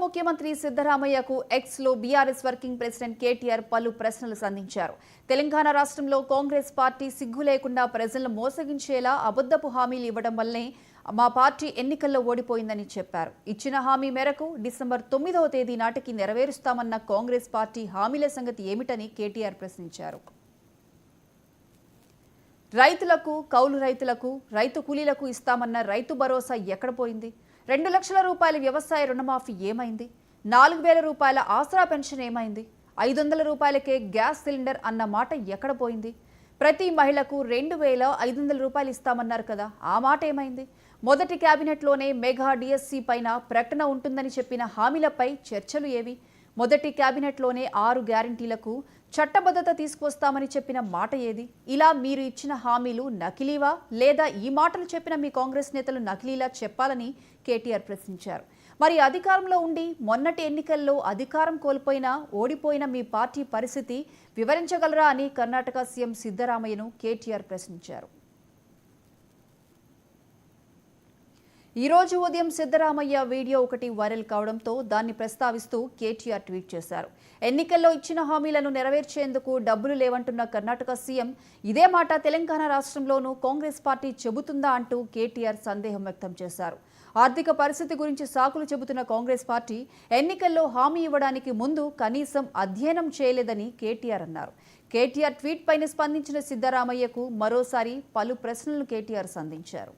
ముఖ్యమంత్రి సిద్ధరామయ్యకు ఎక్స్ లో BRS working president KTR పలు ప్రశ్నలు సంధించారు. తెలంగాణ రాష్ట్రంలో కాంగ్రెస్ పార్టీ సిగ్గు లేకుండా ప్రజలను మోసగించేలా అబద్ధపు హామీలు ఇవ్వడం వల్లే మా పార్టీ ఎన్నికల్లో ఓడిపోయిందని చెప్పారు. ఇచ్చిన హామీ మేరకు డిసెంబర్ 9వ తేదీ నాటికి నెరవేరుస్తామన్న కాంగ్రెస్ పార్టీ హామీల సంగతి ఏమిటని కేటీఆర్ ప్రశ్నించారు. రైతులకు, కౌలు రైతులకు, రైతు కూలీలకు ఇస్తామన్న రైతు భరోసా ఎక్కడ పోయింది? 2 లక్షల రూపాయల వ్యవసాయ రుణమాఫీ ఏమైంది? 4,000 రూపాయల ఆసరా పెన్షన్ ఏమైంది? 500 రూపాయలకే గ్యాస్ సిలిండర్ అన్న మాట ఎక్కడ పోయింది? ప్రతి మహిళకు 2,500 రూపాయలు ఇస్తామన్నారు కదా, ఆ మాట ఏమైంది? మొదటి కేబినెట్లోనే మెగా డిఎస్సి పైన ప్రకటన ఉంటుందని చెప్పిన హామీలపై చర్చలు ఏవి? మొదటి కేబినెట్లోనే 6 గ్యారంటీలకు చట్టబద్ధత తీసుకువస్తామని చెప్పిన మాట ఏది? ఇలా మీరు ఇచ్చిన హామీలు నకిలీవా లేదా ఈ మాటలు చెప్పిన మీ కాంగ్రెస్ నేతలు నకిలీలా చెప్పాలని కేటీఆర్ ప్రశ్నించారు. మరి అధికారంలో ఉండి మొన్నటి ఎన్నికల్లో అధికారం కోల్పోయినా ఓడిపోయిన మీ పార్టీ పరిస్థితి వివరించగలరా అని కర్ణాటక సీఎం సిద్ధరామయ్యను కేటీఆర్ ప్రశ్నించారు. ఈ రోజు ఉదయం సిద్ధరామయ్య వీడియో ఒకటి వైరల్ కావడంతో దాన్ని ప్రస్తావిస్తూ కేటీఆర్ ట్వీట్ చేశారు. ఎన్నికల్లో ఇచ్చిన హామీలను నెరవేర్చేందుకు డబ్బులు లేవంటున్న కర్ణాటక సీఎం ఇదే మాట తెలంగాణ రాష్ట్రంలోనూ కాంగ్రెస్ పార్టీ చెబుతుందా అంటూ కేటీఆర్ సందేహం వ్యక్తం చేశారు. ఆర్థిక పరిస్థితి గురించి సాకులు చెబుతున్న కాంగ్రెస్ పార్టీ ఎన్నికల్లో హామీ ఇవ్వడానికి ముందు కనీసం అధ్యయనం చేయలేదని కేటీఆర్ అన్నారు. కేటీఆర్ ట్వీట్ పైన స్పందించిన సిద్ధరామయ్యకు మరోసారి పలు ప్రశ్నలు కేటీఆర్ సంధించారు.